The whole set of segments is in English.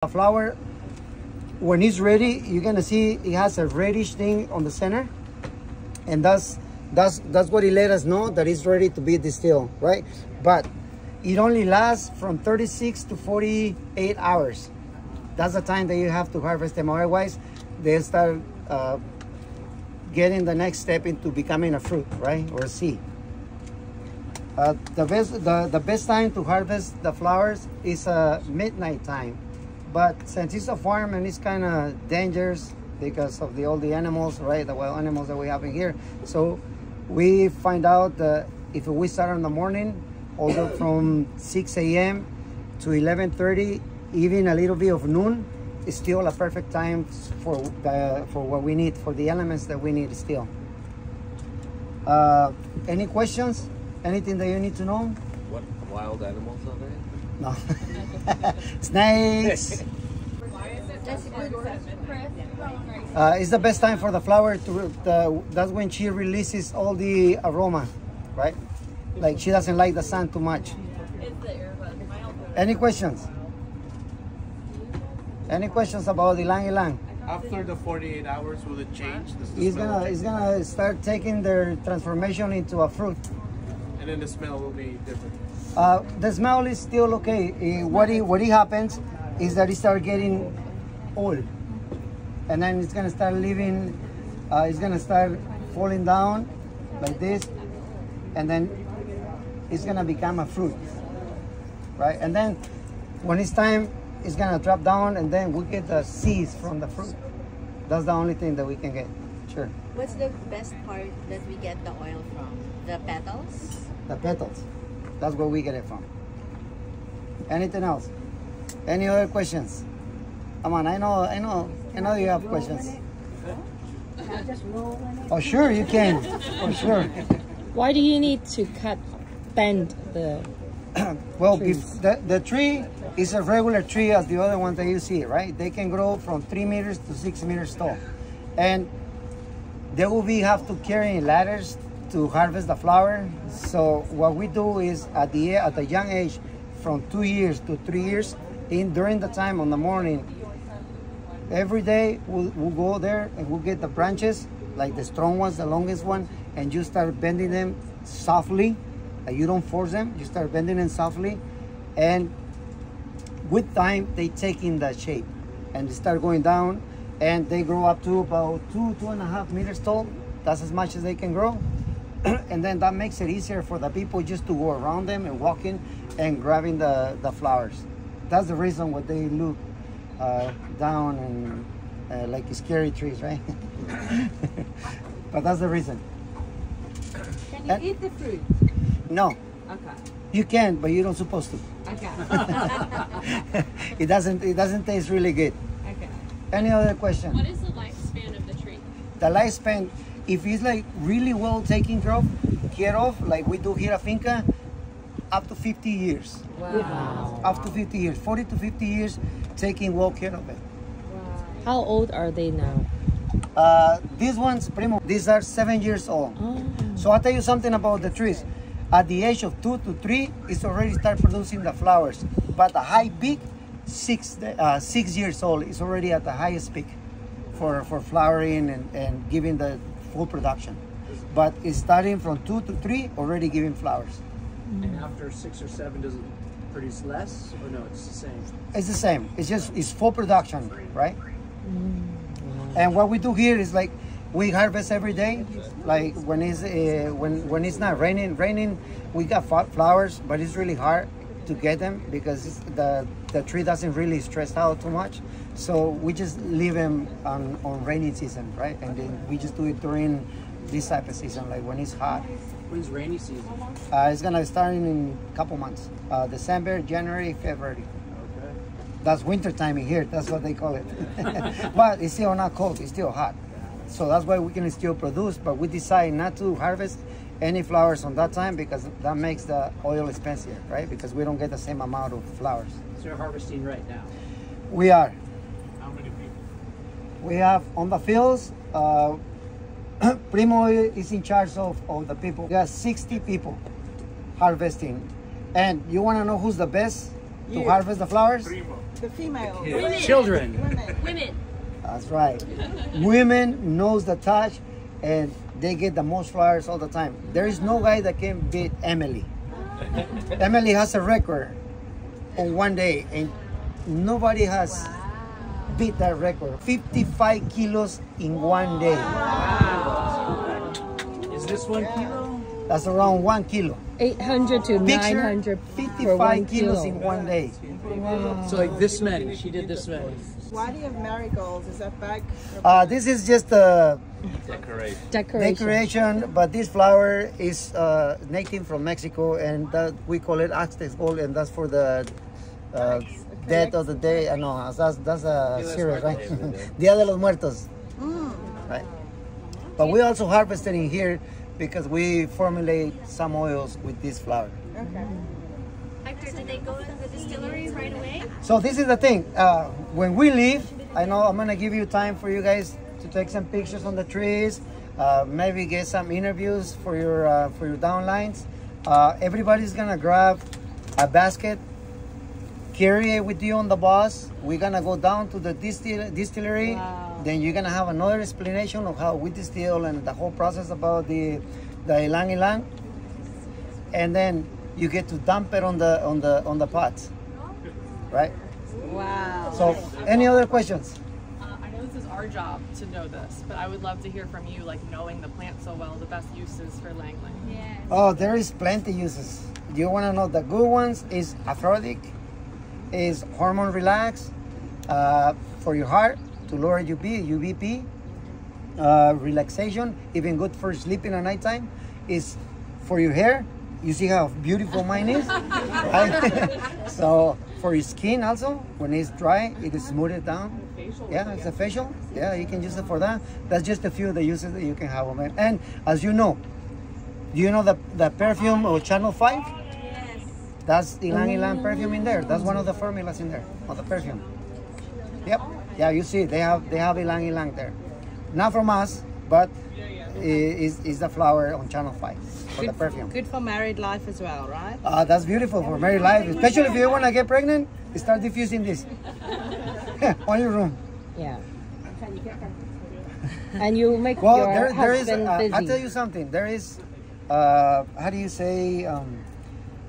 The flower, when it's ready, you're gonna see it has a reddish thing on the center, and that's what it let us know that it's ready to be distilled, right? But it only lasts from 36 to 48 hours. That's the time that you have to harvest them. Otherwise, they start getting the next step into becoming a fruit, right, or a seed. The best time to harvest the flowers is midnight time. But since it's a farm and it's kind of dangerous because of all the animals, right, the wild animals that we have in here, so we find out that if we start in the morning, although from 6 a.m. to 11:30, even a little bit of noon, is still a perfect time for what we need, for the elements that we need still. Any questions? Anything that you need to know? What wild animals are there? No. Snakes. It's the best time for the flower that's when she releases all the aroma, right? Like she doesn't like the sun too much. Any questions? Any questions about the Ylang? After the 48 hours, will it change? It's gonna start taking their transformation into a fruit. And then the smell will be different. The smell is still okay. What happens is that it starts getting old, and then it's gonna start leaving. It's gonna start falling down like this, and then it's gonna become a fruit, right? And then when it's time, it's gonna drop down, and then we get the seeds from the fruit. That's the only thing that we can get. Sure. What's the best part that we get the oil from? The petals? The petals. That's where we get it from. Anything else? Any other questions? Come on, I know you have questions. Oh, sure, you can. For sure. Why do you need to bend the well, trees? the tree is a regular tree as the other ones that you see, right? They can grow from 3 meters to 6 meters tall. And they will have to carry ladders to harvest the flower. So what we do is at the young age, from 2 years to 3 years, during the time on the morning, every day we'll go there and we'll get the branches, like the strong ones, the longest one, and you start bending them softly. You don't force them, you start bending them softly, and with time they take in that shape and they start going down, and they grow up to about 2.5 meters tall. That's as much as they can grow. And then that makes it easier for the people just to go around them and walking and grabbing the flowers. That's the reason why they look down and like scary trees, right? But that's the reason. Can you eat the fruit? No. Okay. You can, but you don't supposed to. Okay. It doesn't taste really good. Okay. Any other question? What is the lifespan of the tree? The lifespan, if it's like really well taken care of, like we do here at Finca, up to 50 years. Wow. Up to 50 years, 40 to 50 years, taking well care of it. Wow. How old are they now? These ones, primo, these are 7 years old. Oh. So I'll tell you something about the trees. At the age of 2 to 3, it's already start producing the flowers. But the high peak, 6 years old, is already at the highest peak for flowering and giving the full production. But it's starting from 2 to 3, already giving flowers. And after 6 or 7, does it produce less, or no, it's the same? It's the same. It's full production, right? And what we do here is like we harvest every day. Like when it's not raining, we got flowers, but it's really hard to get them because the tree doesn't really stress out too much. So we just leave them on rainy season, right? And then we just do it during this type of season, like when it's hot. When's rainy season? It's gonna start in a couple months. December, January, February. Okay. That's winter time in here. That's what they call it. But it's still not cold. It's still hot. So that's why we can still produce. But we decide not to harvest any flowers on that time because that makes the oil expensive, right? Because we don't get the same amount of flowers. So you're harvesting right now? We are. How many people? We have on the fields. Primo is in charge of the people. We got 60 people harvesting. And you want to know who's the best to harvest the flowers? Primo. The females. Children. Women. That's right. Women knows the touch, and they get the most flowers all the time. There is no guy that can beat Emily. Emily has a record on one day, and nobody has beat that record. 55 kilos in one day. Is this 1 kilo? That's around 1 kilo. 800 to Picture 900 for 55 1 kilos kilo. in one day. So like this many. She did this many. Why do you have marigolds? Is that back? This is just a Decoration. decoration, but this flower is native from Mexico, and that we call it Aztec gold, and that's for the death of the day. I know that's a serious, right? Dia de los Muertos, right? But we also harvest it in here because we formulate some oils with this flower. Okay. Hector, did they go to the distillery right away? So this is the thing. When we leave, I know I'm gonna give you time for you guys to take some pictures on the trees, maybe get some interviews for your downlines. Everybody's gonna grab a basket, carry it with you on the bus. We're gonna go down to the distillery. Wow. Then you're gonna have another explanation of how we distill and the whole process about the Ylang, and then you get to dump it on the pots, right? Wow. So, any other questions? I know this is our job to know this, but I would love to hear from you, like knowing the plant so well, the best uses for Ylang. Yes. Oh, there is plenty uses. You want to know the good ones? Is aphrodisiac, is hormone relax, for your heart to lower UVP, relaxation, even good for sleeping at nighttime. Is for your hair. You see how beautiful mine is, right? So for your skin also, when it's dry, it is smooth it down. Yeah, it's a facial. Yeah, you can use it for that. That's just a few of the uses that you can have on it. And as you know, do you know the perfume of Channel 5? Yes. That's Ylang perfume in there. That's one of the formulas in there, of the perfume. Yep. Yeah, you see, they have Ylang there. Not from us, but is the flower on Channel 5 for the perfume. Good for married life as well, right? That's beautiful for married life, especially if you want to get pregnant. Start diffusing this on your room. Yeah. And you make Well, your there is. husband busy. I'll tell you something. There is. How do you say?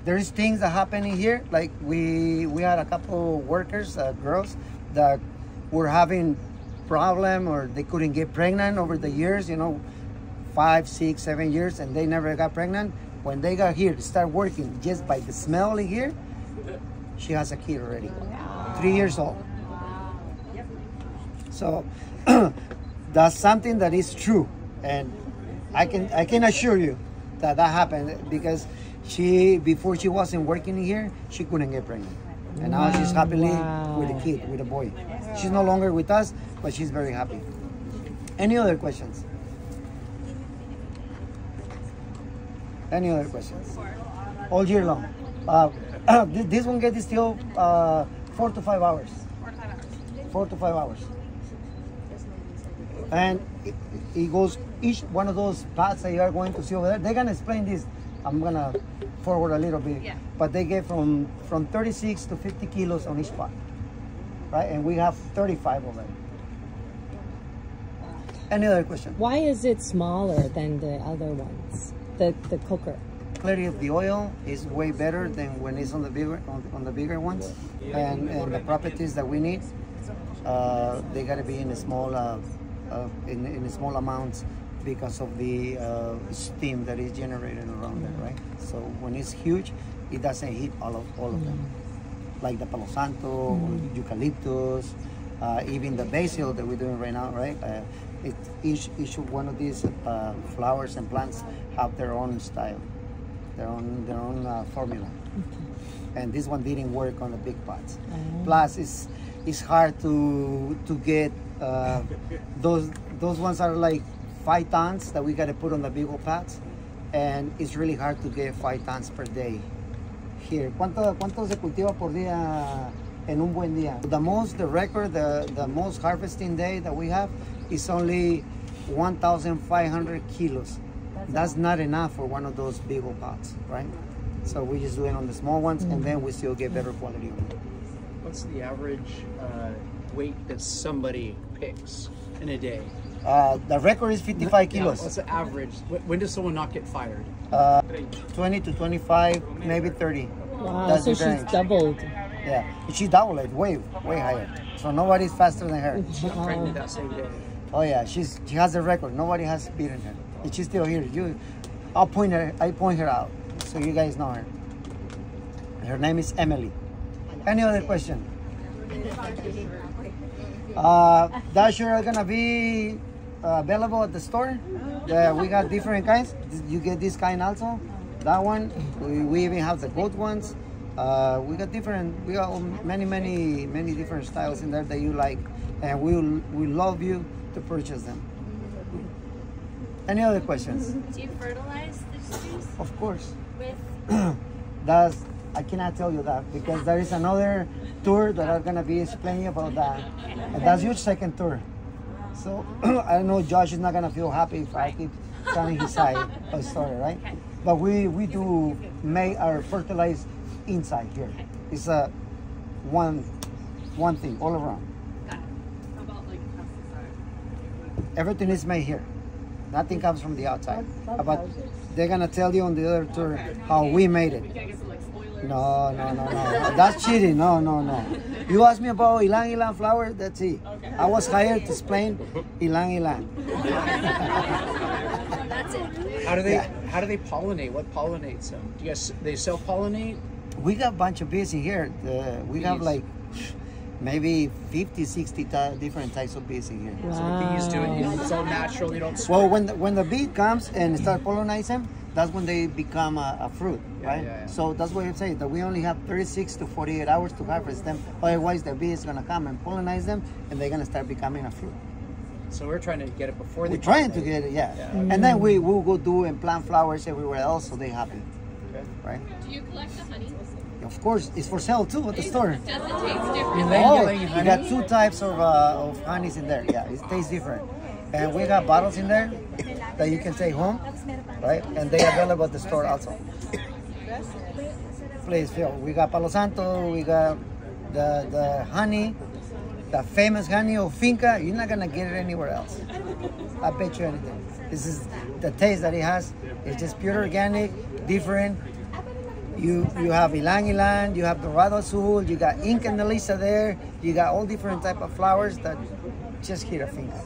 There is things that happen in here. Like we had a couple workers, girls, that were having problem or they couldn't get pregnant over the years. 5, 6, 7 years, and they never got pregnant. When they got here to start working, just by the smell in here, she has a kid already, 3 years old. So that's something that is true, and I can assure you that happened because before she wasn't working here, she couldn't get pregnant, and now she's happily with a kid, with a boy. She's no longer with us, but she's very happy. Any other questions? Any other questions? All year long. This one gets distilled 4 to 5 hours. 4 to 5 hours. And it goes, each one of those pots that you are going to see over there, they're gonna explain this. I'm gonna forward a little bit. Yeah. But they get from 36 to 50 kilos on each pot. Right? And we have 35 of them. Any other question? Why is it smaller than the other ones? The cooker. Clarity of the oil is way better than when it's on the bigger ones, and the properties that we need, they got to be in a small in small amounts because of the steam that is generated around it, right? So when it's huge, it doesn't hit all of them, like the Palo Santo, eucalyptus, even the basil that we're doing right now, right? Each one of these flowers and plants have their own style, their own formula. And this one didn't work on the big pots. Plus, it's hard to get those ones are like 5 tons that we got to put on the big old pots, and it's really hard to get 5 tons per day here. ¿Cuánto se cultiva por día en un buen día? The most harvesting day that we have is only 1,500 kilos. That's not enough for one of those big old pots, right? So we just do it on the small ones, and then we still get better quality on it. what's the average weight that somebody picks in a day? The record is 55 kilos. Yeah, what's the average? When does someone not get fired? 20 to 25, maybe 30. Wow, That's so the she's range. doubled. Yeah, she doubled it, way higher. So nobody's faster than her. She got pregnant that same day. Oh yeah, she has the record. Nobody has beaten her. And she's still here. I point her out so you guys know her. Her name is Emily. Any other question? That shirt are gonna be available at the store. We got different kinds. You get this kind also. That one. We even have the gold ones. We got many different styles in there that you like, and we love you to purchase them. Any other questions? Do you fertilize the trees Of course. with? I cannot tell you that because there is another tour that are gonna be explaining about that, and that's your second tour. So I know Josh is not gonna feel happy if I keep telling his side of the story, right? But we do make our fertilize inside here. It's a one thing all around. Got it. How about like pesticide? Everything is made here. Nothing comes from the outside. But they're gonna tell you on the other tour how we made it. We can't get some like spoilers. No. That's cheating. No. You asked me about Ylang flower, that's it. Okay. I was hired to explain Ylang. That's it. How do they pollinate? What pollinates them? Do you guys they self pollinate? We got a bunch of bees in here. We have like maybe 50, 60 different types of bees in here. So the bees do it. It's all natural. They don't. Well, when the bee comes and start pollinizing, that's when they become a fruit, right? Yeah. So that's what I'm saying, that we only have 36 to 48 hours to harvest them. Otherwise, the bee is gonna come and pollinize them, and they're gonna start becoming a fruit. So we're trying to get it before they. We're trying to get it, yeah. And then we will go do and plant flowers everywhere else, so they happen, right? Do you collect the honey? Of course, it's for sale too at the store. Does it taste different? You got two types of honeys in there. Yeah, it tastes different. And we got bottles in there that you can take home, right? And they are available at the store also. Please feel. We got Palo Santo. We got the honey, the famous honey of Finca. You're not gonna get it anywhere else. I bet you anything. This is the taste that it has. It's just pure organic, different. You have Ylang, you have Dorado Azul, you got Inca and Melissa there, you got all different type of flowers that just hit a Finca.